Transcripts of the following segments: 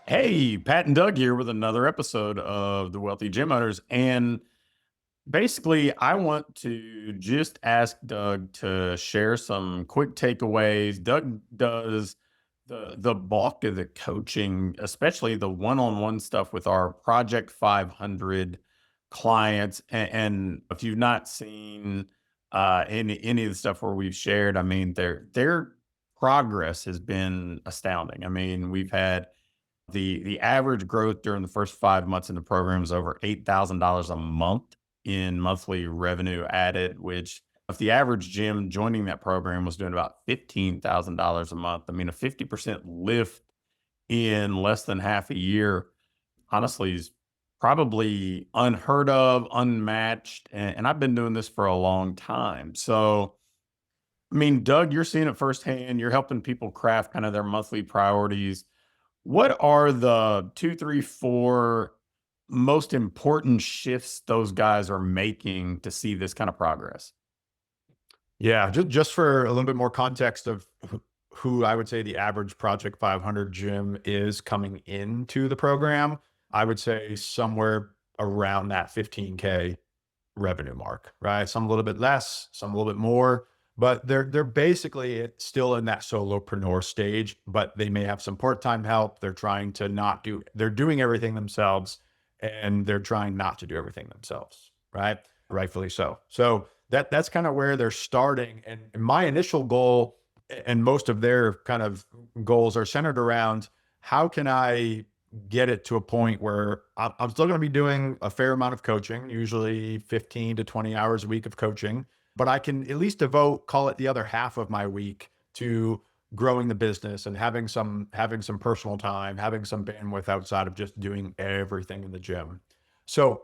Hey, Pat and Doug here with another episode of the Wealthy Gym Owners. And basically, I want to just ask Doug to share some quick takeaways. Doug does the bulk of the coaching, especially the one-on-one stuff with our Project 500 clients. And if you've not seen any of the stuff where we've shared, I mean, their progress has been astounding. I mean, we've had the average growth during the first 5 months in the program is over $8,000 a month in monthly revenue added, which if the average gym joining that program was doing about $15,000 a month, I mean, a 50% lift in less than half a year, honestly, is probably unheard of, unmatched. And I've been doing this for a long time. So, I mean, Doug, you're seeing it firsthand. You're helping people craft kind of their monthly priorities. What are the 2, 3, 4 most important shifts those guys are making to see this kind of progress? Yeah, just for a little bit more context of who I would say the average Project 500 gym is coming into the program, I would say somewhere around that 15K revenue mark, right? Some a little bit less, some a little bit more, but they're basically still in that solopreneur stage, but they may have some part-time help. They're trying to not do they're doing everything themselves and they're trying not to do everything themselves, right? Rightfully so. So that's kind of where they're starting. And my initial goal and most of their kind of goals are centered around how can I get it to a point where I'm still going to be doing a fair amount of coaching, usually 15 to 20 hours a week of coaching, but I can at least devote, call it the other half of my week to growing the business and having some personal time, having some bandwidth outside of just doing everything in the gym. So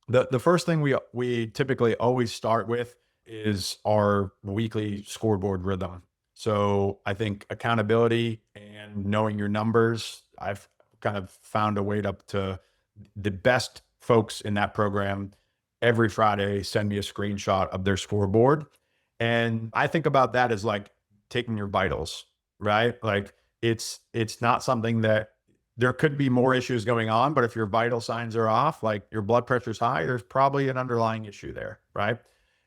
the first thing we typically always start with is our weekly scoreboard rhythm. So I think accountability and knowing your numbers, I've kind of found a way to the best folks in that program every Friday send me a screenshot of their scoreboard. And I think about that as like taking your vitals, right? Like it's not something that there could be more issues going on, but if your vital signs are off, like your blood pressure's high, there's probably an underlying issue there, right?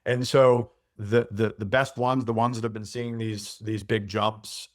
And so the best ones, the ones that have been seeing these big jumps,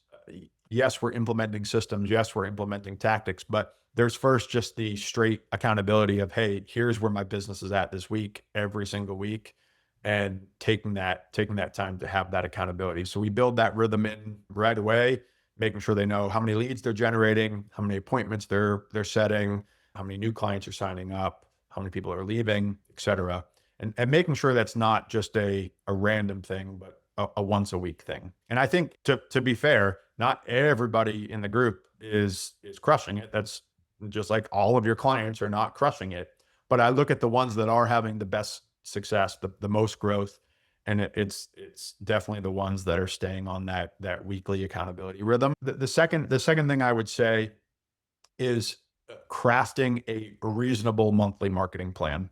yes, we're implementing systems, yes, we're implementing tactics, but there's first just the straight accountability of, hey, here's where my business is at this week, every single week, and taking that time to have that accountability. So we build that rhythm in right away, making sure they know how many leads they're generating, how many appointments they're setting, how many new clients are signing up, how many people are leaving, et cetera. And making sure that's not just a random thing, but a once a week thing. And I think to be fair, not everybody in the group is crushing it. That's just like all of your clients are not crushing it. But I look at the ones that are having the best success, the most growth, and it's definitely the ones that are staying on that weekly accountability rhythm. The second thing I would say is crafting a reasonable monthly marketing plan.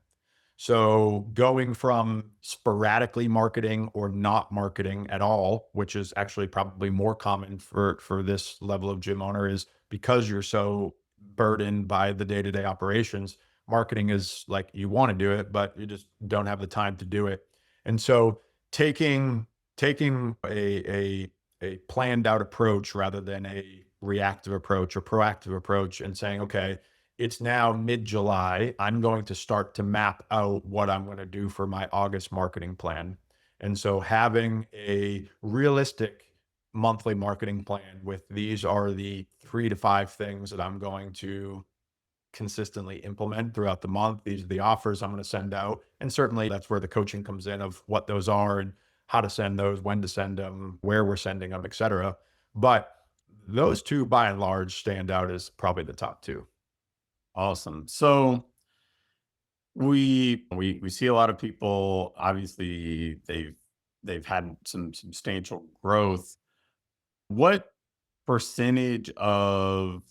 So going from sporadically marketing or not marketing at all, which is actually probably more common for this level of gym owner, is because you're so burdened by the day-to-day operations, marketing is like you want to do it, but you just don't have the time to do it. And so taking a planned out approach rather than a reactive approach or proactive approach and saying, okay, it's now mid-July. I'm going to start to map out what I'm going to do for my August marketing plan. And so having a realistic monthly marketing plan with these are the 3 to 5 things that I'm going to consistently implement throughout the month. These are the offers I'm going to send out. And certainly that's where the coaching comes in of what those are and how to send those, when to send them, where we're sending them, et cetera. But those two by and large stand out as probably the top two. Awesome. So we see a lot of people, obviously they've had some substantial growth. What percentage of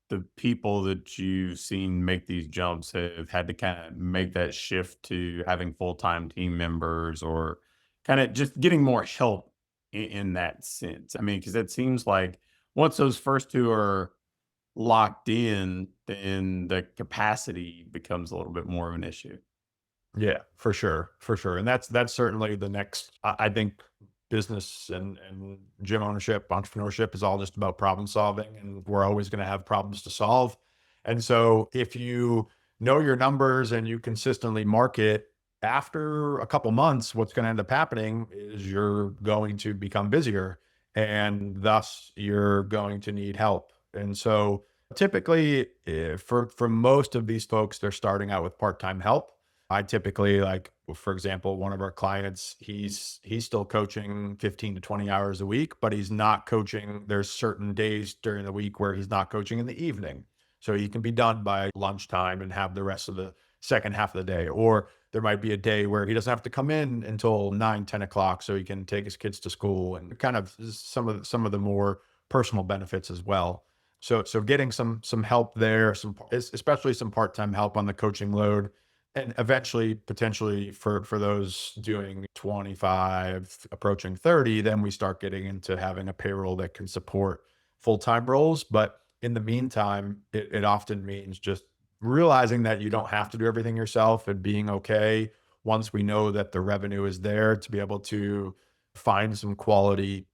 the people that you've seen make these jumps have had to kind of make that shift to having full-time team members or kind of just getting more help in that sense? I mean, because it seems like once those first two are locked in, then the capacity becomes a little bit more of an issue. Yeah, for sure, and that's certainly the next. I think business and gym ownership, entrepreneurship is all just about problem solving, and we're always going to have problems to solve. And so, if you know your numbers and you consistently market, after a couple months, what's going to end up happening is you're going to become busier, and thus you're going to need help. And so, typically, for most of these folks, they're starting out with part time help. I typically like, for example, one of our clients, he's still coaching 15 to 20 hours a week, but he's not coaching. There's certain days during the week where he's not coaching in the evening. So he can be done by lunchtime and have the rest of the second half of the day. Or there might be a day where he doesn't have to come in until 9, 10 o'clock so he can take his kids to school, and kind of some of the more personal benefits as well. So getting some help there, especially some part-time help on the coaching load, and eventually, potentially for those doing 25, approaching 30, then we start getting into having a payroll that can support full-time roles. But in the meantime, it often means just realizing that you don't have to do everything yourself, and being okay once we know that the revenue is there to be able to find some quality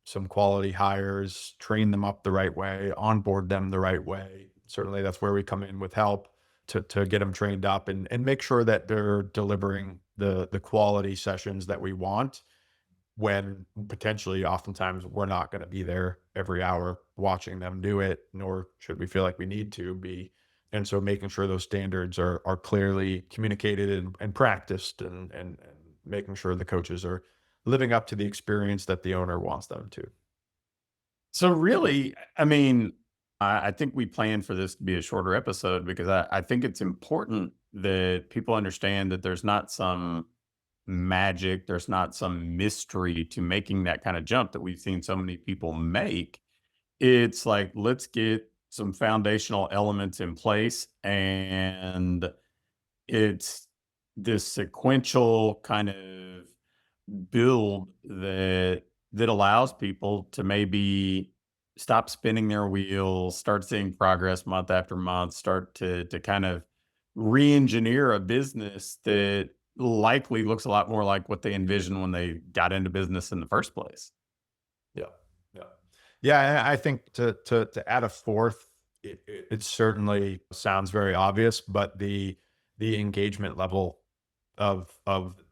hires, train them up the right way, onboard them the right way. Certainly that's where we come in with help to get them trained up, and make sure that they're delivering the quality sessions that we want, when potentially oftentimes we're not going to be there every hour watching them do it, nor should we feel like we need to be. And so making sure those standards are clearly communicated and practiced, and making sure the coaches are living up to the experience that the owner wants them to. So really, I mean, I think we planned for this to be a shorter episode because I think it's important that people understand that there's not some magic, there's not some mystery to making that kind of jump that we've seen so many people make. It's like, let's get some foundational elements in place, and it's this sequential kind of build that allows people to maybe stop spinning their wheels, start seeing progress month after month, start to kind of re-engineer a business that likely looks a lot more like what they envisioned when they got into business in the first place. Yeah. Yeah. Yeah. I think to add a fourth, it certainly sounds very obvious, but the engagement level of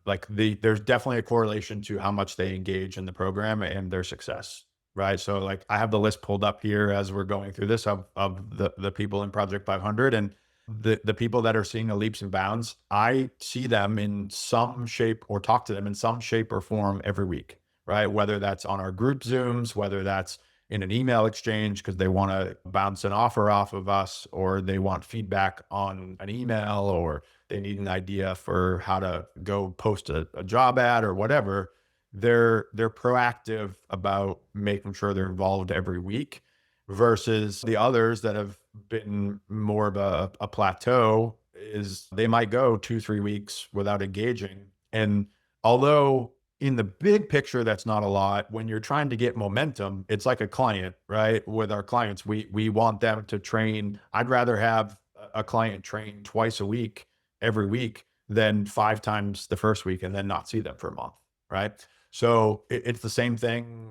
like there's definitely a correlation to how much they engage in the program and their success. Right. So like I have the list pulled up here as we're going through this of the people in Project 500, and the people that are seeing the leaps and bounds. I see them in some shape, or talk to them in some shape or form every week. Right. Whether that's on our group Zooms, whether that's in an email exchange because they want to bounce an offer off of us, or they want feedback on an email, or they need an idea for how to go post a job ad or whatever. They're proactive about making sure they're involved every week, versus the others that have been more of a plateau, is they might go 2, 3 weeks without engaging. And although in the big picture, that's not a lot. When you're trying to get momentum, it's like a client, right? With our clients, we want them to train. I'd rather have a client train twice a week, every week, than 5 times the first week and then not see them for a month, right? So it's the same thing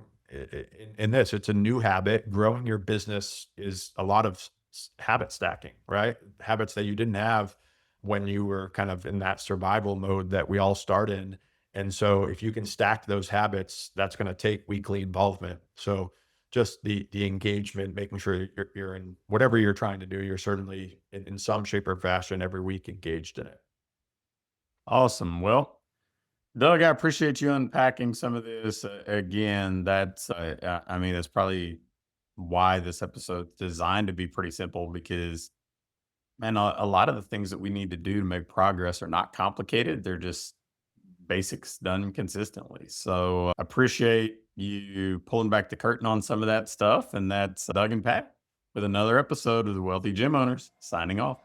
in this. It's a new habit. Growing your business is a lot of habit stacking, right? Habits that you didn't have when you were kind of in that survival mode that we all start in. And so if you can stack those habits, that's going to take weekly involvement. So just the engagement, making sure you're in whatever you're trying to do, you're certainly in some shape or fashion every week engaged in it. Awesome. Well, Doug, I appreciate you unpacking some of this. Again, I mean, that's probably why this episode's designed to be pretty simple because, man, a lot of the things that we need to do to make progress are not complicated. They're just basics done consistently. So I appreciate you pulling back the curtain on some of that stuff. And that's Doug and Pat with another episode of the Wealthy Gym Owners signing off.